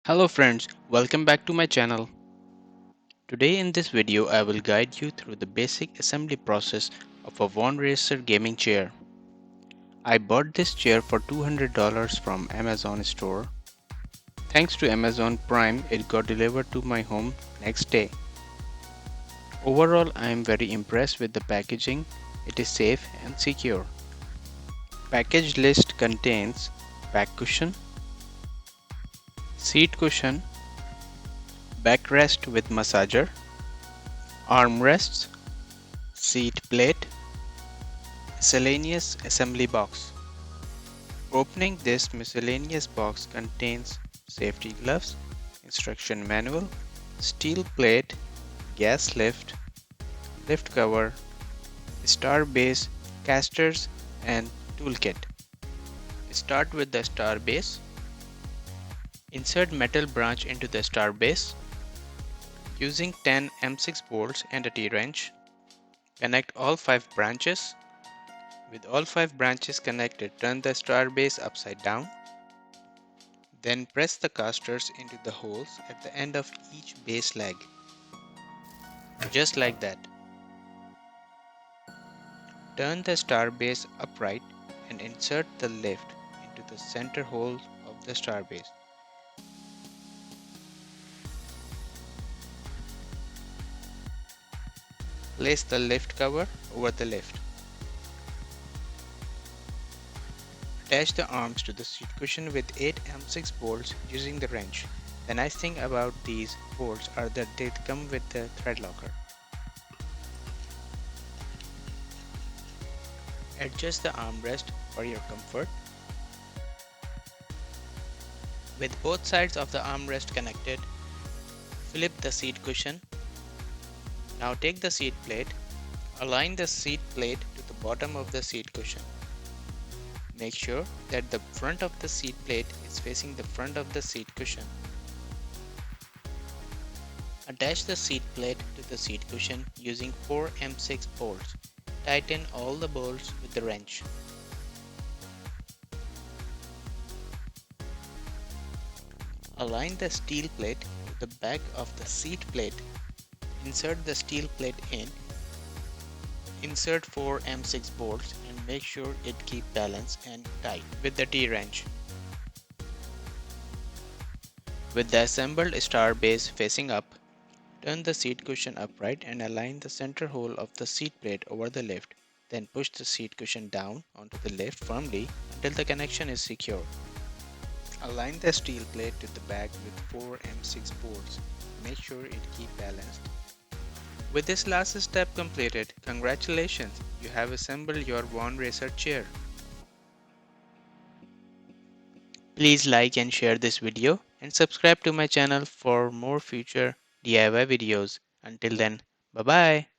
Hello friends, welcome back to my channel. Today in this video I will guide you through the basic assembly process of a thronos gaming chair. I bought this chair for $200 from Amazon store. Thanks to Amazon Prime, it got delivered to my home next day. Overall, I am very impressed with the packaging. It is safe and secure. Package list contains back cushion, seat cushion, backrest with massager, armrests, seat plate, miscellaneous assembly box. Opening this miscellaneous box contains safety gloves, instruction manual, steel plate, gas lift, lift cover, star base, casters and toolkit. Start with the star base. Insert metal branch into the star base. Using 10 M6 bolts and a T-wrench, connect all 5 branches. With all 5 branches connected, turn the star base upside down. Then press the casters into the holes at the end of each base leg, just like that. Turn the star base upright and insert the lift into the center hole of the star base. Place the lift cover over the lift. Attach the arms to the seat cushion with 8 M6 bolts using the wrench. The nice thing about these bolts are that they come with the thread locker. Adjust the armrest for your comfort. With both sides of the armrest connected, flip the seat cushion. Now take the seat plate, align the seat plate to the bottom of the seat cushion. Make sure that the front of the seat plate is facing the front of the seat cushion. Attach the seat plate to the seat cushion using 4 M6 bolts. Tighten all the bolts with the wrench. Align the steel plate to the back of the seat plate. Insert the steel plate in. Insert 4 M6 bolts and make sure it keeps balanced and tight with the T-wrench. With the assembled star base facing up, turn the seat cushion upright and align the center hole of the seat plate over the lift. Then push the seat cushion down onto the lift firmly until the connection is secure. Align the steel plate to the back with 4 M6 bolts. Make sure it keeps balanced. With this last step completed, congratulations, you have assembled your thronos chair. Please like and share this video and subscribe to my channel for more future DIY videos. Until then, bye bye.